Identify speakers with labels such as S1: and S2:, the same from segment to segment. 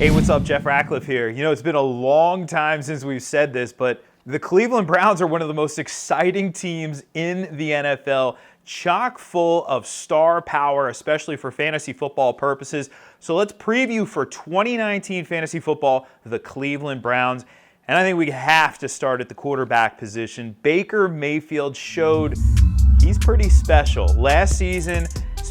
S1: Hey, what's up? Jeff Ratcliffe here. It's been a long time since we've said this, but the Cleveland Browns are one of the most exciting teams in the NFL, chock full of star power, especially for fantasy football purposes. So let's preview for 2019 fantasy football, the Cleveland Browns. And I think we have to start at the quarterback position. Baker Mayfield showed he's pretty special. Last season,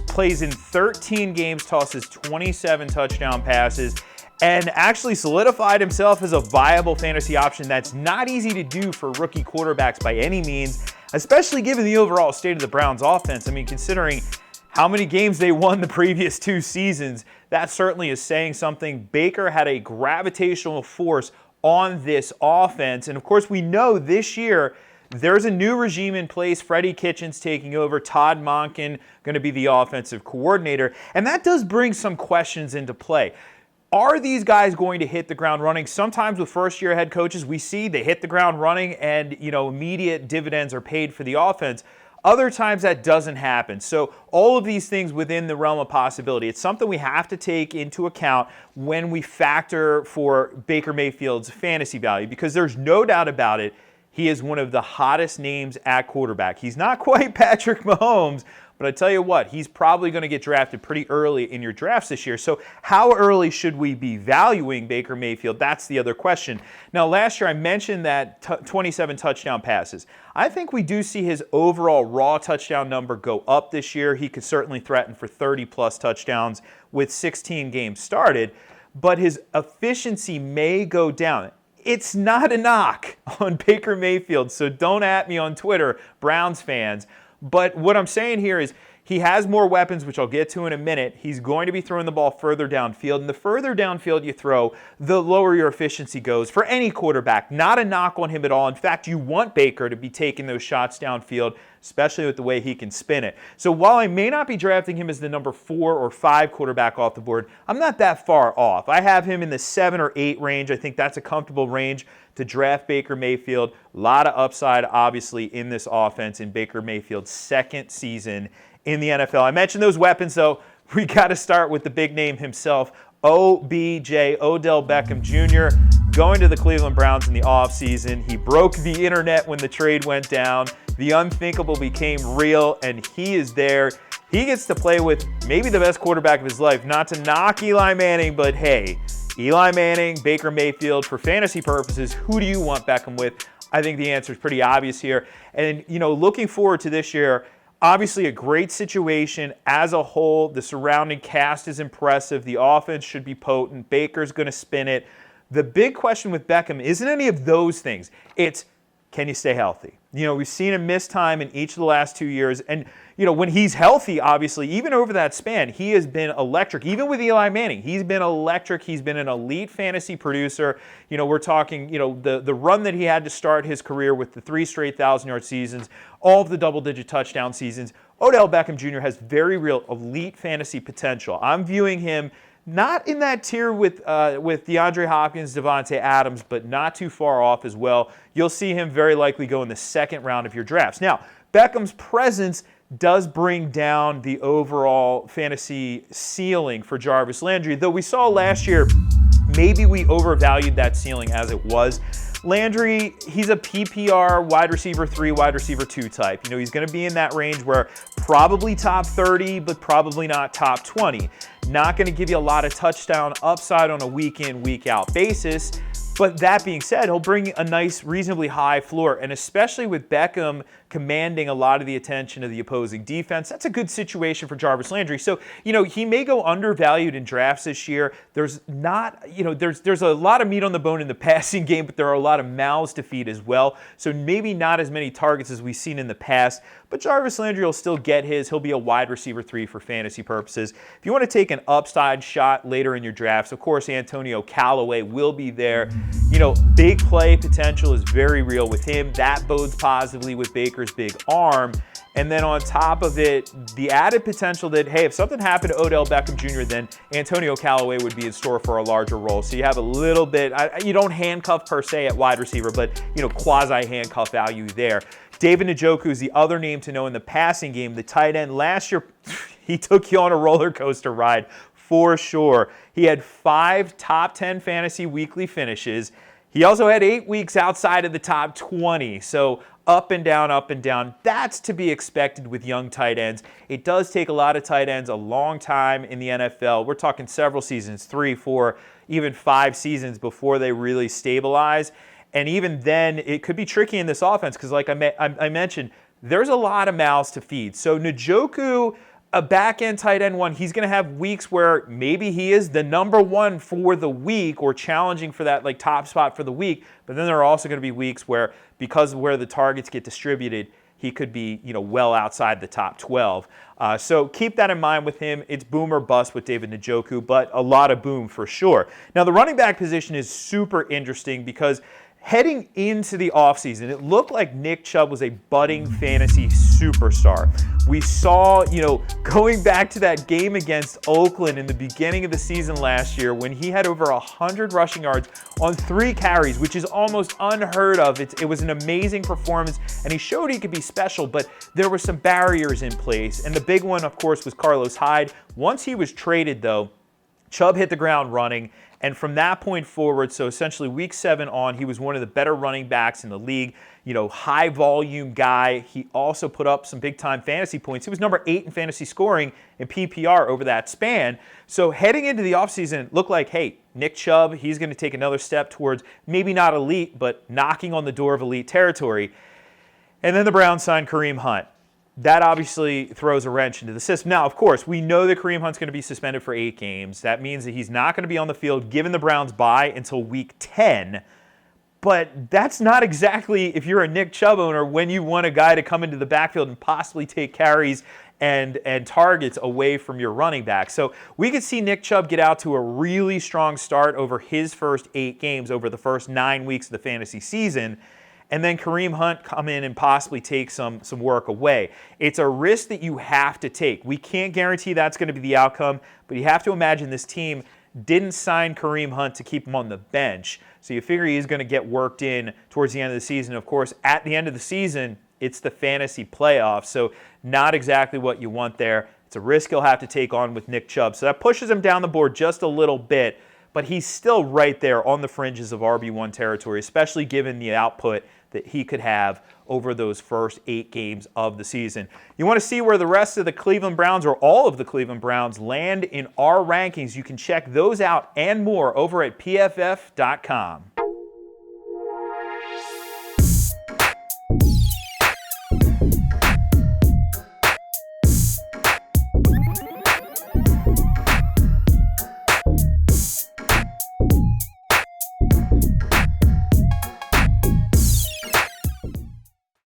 S1: plays in 13 games, tosses 27 touchdown passes, and actually solidified himself as a viable fantasy option. That's not easy to do for rookie quarterbacks by any means, especially given the overall state of the Browns offense. I mean, considering how many games they won the previous 2 seasons, that certainly is saying something. Baker had a gravitational force on this offense. And of course, we know this year there's a new regime in place. Freddie Kitchens taking over. Todd Monken going to be the offensive coordinator. And that does bring some questions into play. Are these guys going to hit the ground running? Sometimes with first-year head coaches, we see they hit the ground running and, immediate dividends are paid for the offense. Other times that doesn't happen. So all of these things within the realm of possibility. It's something we have to take into account when we factor for Baker Mayfield's fantasy value, because there's no doubt about it, he is one of the hottest names at quarterback. He's not quite Patrick Mahomes, but I tell you what, he's probably going to get drafted pretty early in your drafts this year. So how early should we be valuing Baker Mayfield? That's the other question. Now, last year I mentioned that 27 touchdown passes. I think we do see his overall raw touchdown number go up this year. He could certainly threaten for 30-plus touchdowns with 16 games started, but his efficiency may go down. It's not a knock on Baker Mayfield, so don't at me on Twitter, Browns fans. But what I'm saying here is he has more weapons, which I'll get to in a minute. He's going to be throwing the ball further downfield. And the further downfield you throw, the lower your efficiency goes for any quarterback. Not a knock on him at all. In fact, you want Baker to be taking those shots downfield, especially with the way he can spin it. So while I may not be drafting him as the number 4 or 5 quarterback off the board, I'm not that far off. I have him in the 7 or 8 range. I think that's a comfortable range to draft Baker Mayfield. A lot of upside, obviously, in this offense in Baker Mayfield's second season in the NFL. I mentioned those weapons, though. We got to start with the big name himself, OBJ, Odell Beckham Jr., going to the Cleveland Browns in the offseason. He broke the internet when the trade went down. The unthinkable became real, and he is there. He gets to play with maybe the best quarterback of his life. Not to knock Eli Manning, but hey, Eli Manning, Baker Mayfield, for fantasy purposes, who do you want Beckham with? I think the answer is pretty obvious here. And, looking forward to this year, obviously a great situation as a whole. The surrounding cast is impressive. The offense should be potent. Baker's going to spin it. The big question with Beckham isn't any of those things. It's, can you stay healthy? We've seen him miss time in each of the last 2 years. And, when he's healthy, obviously, even over that span, he has been electric. Even with Eli Manning, he's been electric. He's been an elite fantasy producer. We're talking, the run that he had to start his career with the 3 straight 1,000-yard seasons, all of the double-digit touchdown seasons. Odell Beckham Jr. has very real elite fantasy potential. I'm viewing him not in that tier with DeAndre Hopkins, Devontae Adams, but not too far off as well. You'll see him very likely go in the second round of your drafts. Now, Beckham's presence does bring down the overall fantasy ceiling for Jarvis Landry, though we saw last year maybe we overvalued that ceiling as it was. Landry, he's a PPR wide receiver 3, wide receiver 2 type. He's going to be in that range where probably top 30, but probably not top 20. Not going to give you a lot of touchdown upside on a week in, week out basis. But that being said, he'll bring a nice, reasonably high floor. And especially with Beckham commanding a lot of the attention of the opposing defense, that's a good situation for Jarvis Landry. So, he may go undervalued in drafts this year. There's not, there's a lot of meat on the bone in the passing game, but there are a lot of mouths to feed as well. So maybe not as many targets as we've seen in the past. But Jarvis Landry will still get his. He'll be a wide receiver 3 for fantasy purposes. If you want to take an upside shot later in your drafts, of course, Antonio Callaway will be there. Big play potential is very real with him. That bodes positively with Baker's big arm. And then on top of it, the added potential that, hey, if something happened to Odell Beckham Jr., then Antonio Callaway would be in store for a larger role. So you have a little bit, you don't handcuff per se at wide receiver, but, quasi-handcuff value there. David Njoku is the other name to know in the passing game. The tight end last year, he took you on a roller coaster ride. for sure. He had 5 top 10 fantasy weekly finishes. He also had 8 weeks outside of the top 20. So up and down, up and down. That's to be expected with young tight ends. It does take a lot of tight ends a long time in the NFL. We're talking several seasons, 3, 4, even 5 seasons before they really stabilize. And even then, it could be tricky in this offense because like I mentioned, there's a lot of mouths to feed. So Njoku, a back-end tight end one, he's going to have weeks where maybe he is the number one for the week or challenging for that like top spot for the week. But then there are also going to be weeks where, because of where the targets get distributed, he could be well outside the top 12. So keep that in mind with him. It's boom or bust with David Njoku, but a lot of boom for sure. Now the running back position is super interesting because heading into the offseason, it looked like Nick Chubb was a budding fantasy superstar. We saw, going back to that game against Oakland in the beginning of the season last year when he had over 100 rushing yards on 3 carries, which is almost unheard of. It was an amazing performance, and he showed he could be special, but there were some barriers in place. And the big one, of course, was Carlos Hyde. Once he was traded, though, Chubb hit the ground running. And from that point forward, so essentially week 7 on, he was one of the better running backs in the league, high volume guy. He also put up some big time fantasy points. He was number 8 in fantasy scoring in PPR over that span. So heading into the offseason, it looked like, hey, Nick Chubb, he's going to take another step towards maybe not elite, but knocking on the door of elite territory. And then the Browns signed Kareem Hunt. That obviously throws a wrench into the system. Now, of course, we know that Kareem Hunt's going to be suspended for 8 games. That means that he's not going to be on the field given the Browns bye until week 10. But that's not exactly, if you're a Nick Chubb owner, when you want a guy to come into the backfield and possibly take carries and targets away from your running back. So we could see Nick Chubb get out to a really strong start over his first 8 games, over the first 9 weeks of the fantasy season. And then Kareem Hunt come in and possibly take some work away. It's a risk that you have to take. We can't guarantee that's going to be the outcome, but you have to imagine this team didn't sign Kareem Hunt to keep him on the bench. So you figure he's going to get worked in towards the end of the season. Of course, at the end of the season, it's the fantasy playoffs, so not exactly what you want there. It's a risk he'll have to take on with Nick Chubb. So that pushes him down the board just a little bit, but he's still right there on the fringes of RB1 territory, especially given the output that he could have over those first 8 games of the season. You want to see where the rest of the Cleveland Browns or all of the Cleveland Browns land in our rankings. You can check those out and more over at PFF.com.